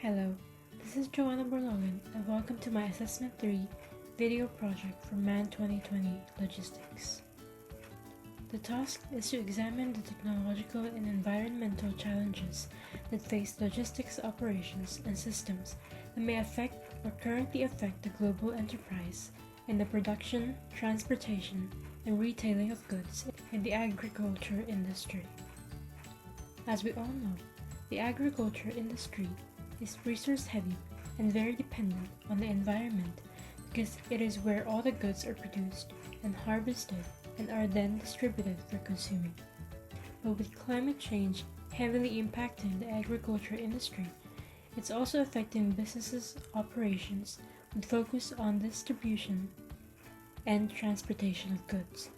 Hello, this is Joana Borlongan and welcome to my Assessment 3 video project for MAN2020 Logistics. The task is to examine the technological and environmental challenges that face logistics operations and systems that may affect or currently affect the global enterprise in the production, transportation, and retailing of goods in the agriculture industry. As we all know, the agriculture industry is resource-heavy and very dependent on the environment because it is where all the goods are produced and harvested and are then distributed for consuming. But with climate change heavily impacting the agriculture industry, it's also affecting businesses' operations with focus on distribution and transportation of goods.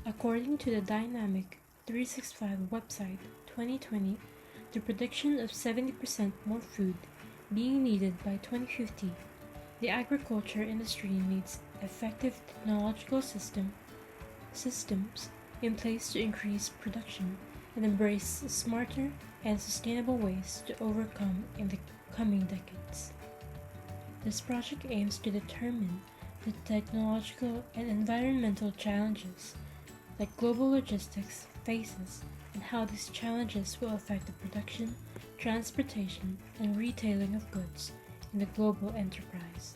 According to the Dynamic 365 website 2020, the prediction of 70% more food being needed by 2050, the agriculture industry needs effective technological systems in place to increase production and embrace smarter and sustainable ways to overcome in the coming decades. This project aims to determine the technological and environmental challenges that global logistics faces and how these challenges will affect the production, transportation, and retailing of goods in the global enterprise.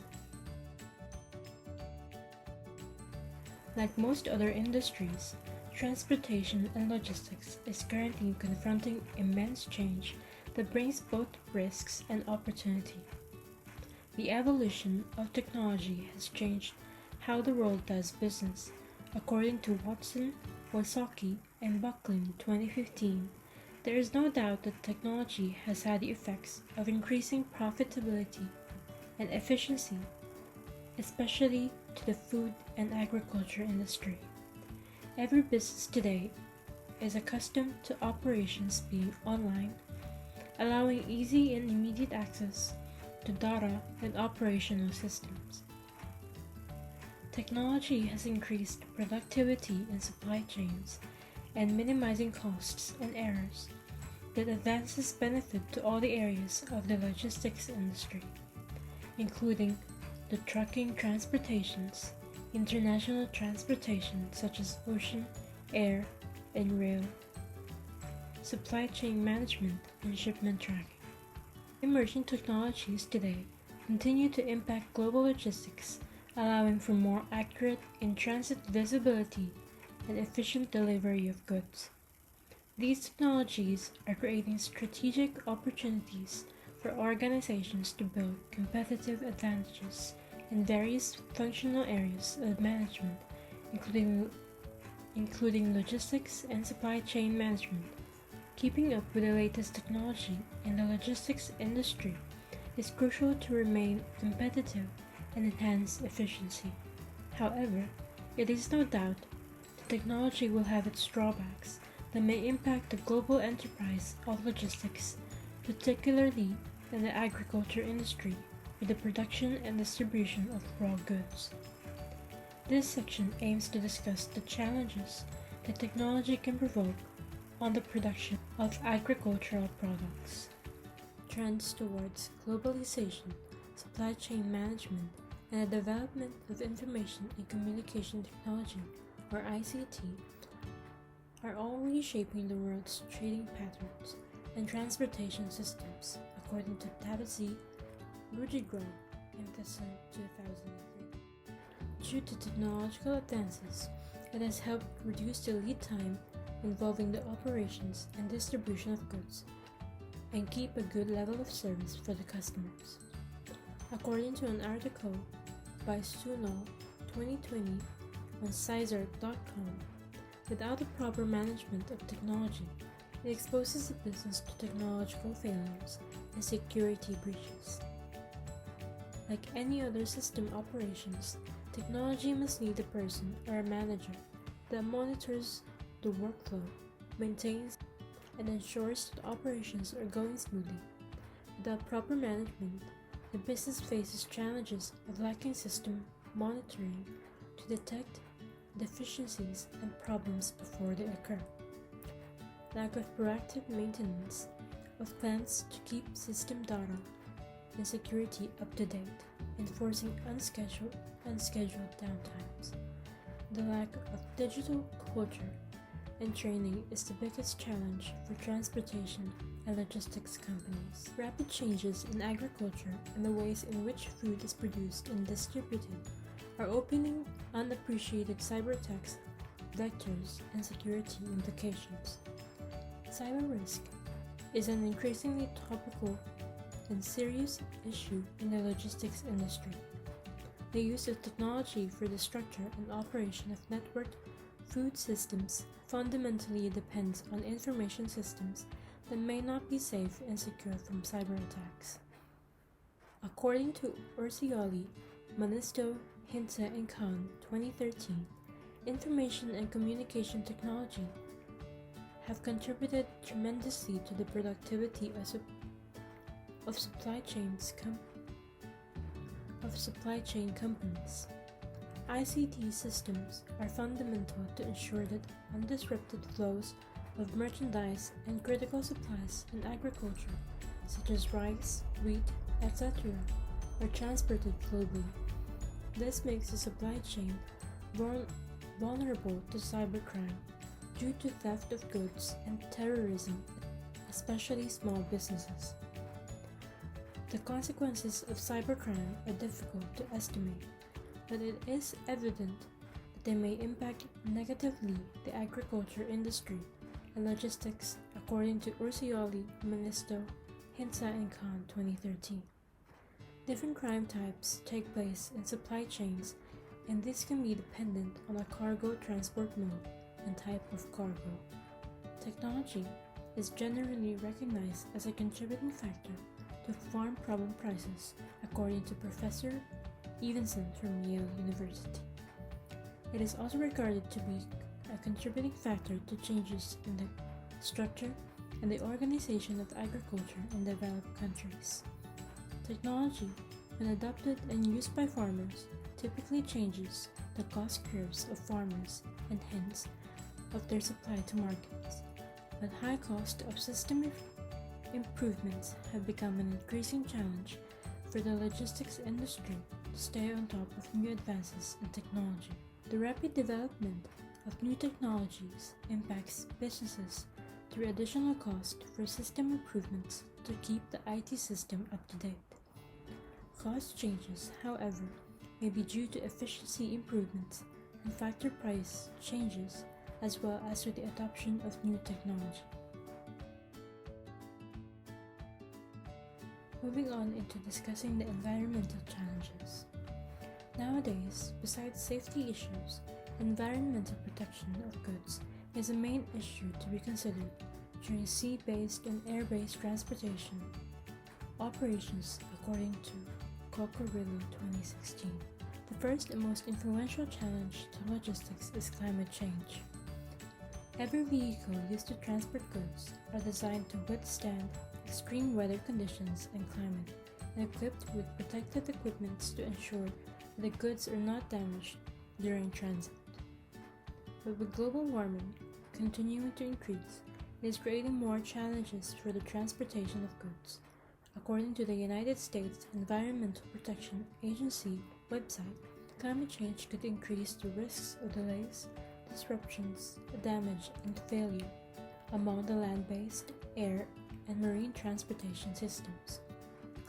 Like most other industries, transportation and logistics is currently confronting immense change that brings both risks and opportunity. The evolution of technology has changed how the world does business, according to Watson, Wysocki, and Bucklin 2015. There is no doubt that technology has had the effects of increasing profitability and efficiency, especially to the food and agriculture industry. Every business today is accustomed to operations being online, allowing easy and immediate access to data and operational systems. Technology has increased productivity in supply chains and minimizing costs and errors that advances benefit to all the areas of the logistics industry, including the trucking transportations, international transportation such as ocean, air, and rail, supply chain management, and shipment tracking. Emerging technologies today continue to impact global logistics, allowing for more accurate in-transit visibility and efficient delivery of goods. These technologies are creating strategic opportunities for organizations to build competitive advantages in various functional areas of management, including logistics and supply chain management. Keeping up with the latest technology in the logistics industry is crucial to remain competitive and enhance efficiency. However, it is no doubt that technology will have its drawbacks that may impact the global enterprise of logistics, particularly in the agriculture industry with the production and distribution of raw goods. This section aims to discuss the challenges that technology can provoke on the production of agricultural products. Trends towards globalization, supply chain management, and the development of information and communication technology, or ICT, are all reshaping the world's trading patterns and transportation systems, according to Tabitzi Rujigro in Tessa 2003. Due to technological advances, it has helped reduce the lead time involving the operations and distribution of goods and keep a good level of service for the customers. According to an article by Suno 2020 on Sizerk.com, without the proper management of technology, it exposes the business to technological failures and security breaches. Like any other system operations, technology must need a person or a manager that monitors the workflow, maintains, and ensures that operations are going smoothly. Without proper management, the business faces challenges of lacking system monitoring to detect deficiencies and problems before they occur. Lack of proactive maintenance of plans to keep system data and security up to date, enforcing unscheduled downtimes. The lack of digital culture and training is the biggest challenge for transportation and logistics companies. Rapid changes in agriculture and the ways in which food is produced and distributed are opening unappreciated cyber attacks, vectors, and security implications. Cyber risk is an increasingly topical and serious issue in the logistics industry. The use of technology for the structure and operation of networked food systems fundamentally depends on information systems that may not be safe and secure from cyber attacks. According to Orsioli, Manisto, Hinta, and Khan 2013, information and communication technology have contributed tremendously to the productivity of supply chain companies. ICT systems are fundamental to ensure that undisrupted flows of merchandise and critical supplies in agriculture, such as rice, wheat, etc., are transported globally. This makes the supply chain vulnerable to cybercrime due to theft of goods and terrorism, especially small businesses. The consequences of cybercrime are difficult to estimate, but it is evident that they may impact negatively the agriculture industry and logistics, according to Orsioli, Manisto, Hinta, and Khan 2013. Different crime types take place in supply chains, and this can be dependent on a cargo transport mode and type of cargo. Technology is generally recognized as a contributing factor to farm problem prices, according to Professor Evenson from Yale University. It is also regarded to be a contributing factor to changes in the structure and the organization of agriculture in developed countries. Technology, when adopted and used by farmers, typically changes the cost curves of farmers and hence of their supply to markets, but high cost of system improvements have become an increasing challenge for the logistics industry to stay on top of new advances in technology. The rapid development of new technologies impacts businesses through additional cost for system improvements to keep the IT system up to date. Cost changes, however, may be due to efficiency improvements and factor price changes, as well as to the adoption of new technology. Moving on into discussing the environmental challenges. Nowadays, besides safety issues, environmental protection of goods is a main issue to be considered during sea-based and air-based transportation operations, according to Cockerillo 2016. The first and most influential challenge to logistics is climate change. Every vehicle used to transport goods are designed to withstand extreme weather conditions and climate, and equipped with protective equipment to ensure that the goods are not damaged during transit. But with global warming continuing to increase, it is creating more challenges for the transportation of goods. According to the United States Environmental Protection Agency website, climate change could increase the risks of delays, disruptions, damage, and failure among the land-based, air, and marine transportation systems.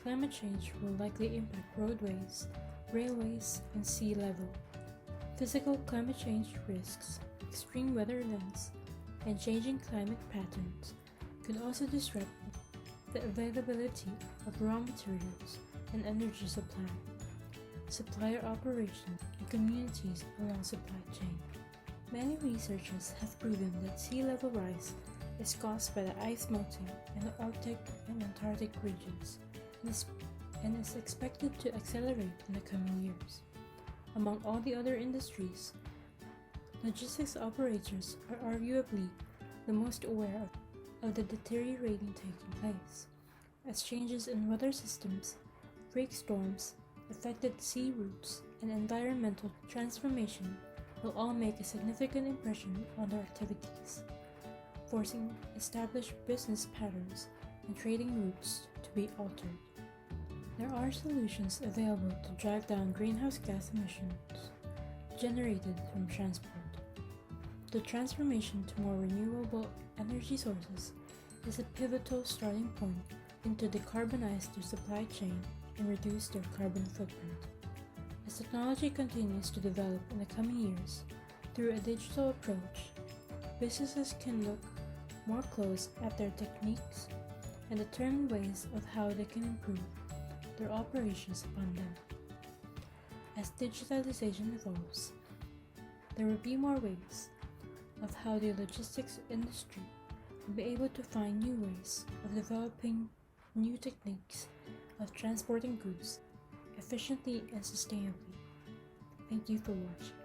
Climate change will likely impact roadways, railways, and sea level. Physical climate change risks, extreme weather events, and changing climate patterns could also disrupt the availability of raw materials and energy supply, supplier operations, and communities along supply chain. Many researchers have proven that sea level rise is caused by the ice melting in the Arctic and Antarctic regions and is expected to accelerate in the coming years. Among all the other industries, logistics operators are arguably the most aware of the deteriorating taking place, as changes in weather systems, freak storms, affected sea routes, and environmental transformation will all make a significant impression on their activities, forcing established business patterns and trading routes to be altered. There are solutions available to drive down greenhouse gas emissions generated from transport. The transformation to more renewable energy sources is a pivotal starting point into decarbonize their supply chain and reduce their carbon footprint. As technology continues to develop in the coming years through a digital approach, businesses can look more close at their techniques and determine ways of how they can improve their operations upon them. As digitalization evolves, there will be more ways of how the logistics industry will be able to find new ways of developing new techniques of transporting goods efficiently and sustainably. Thank you for watching.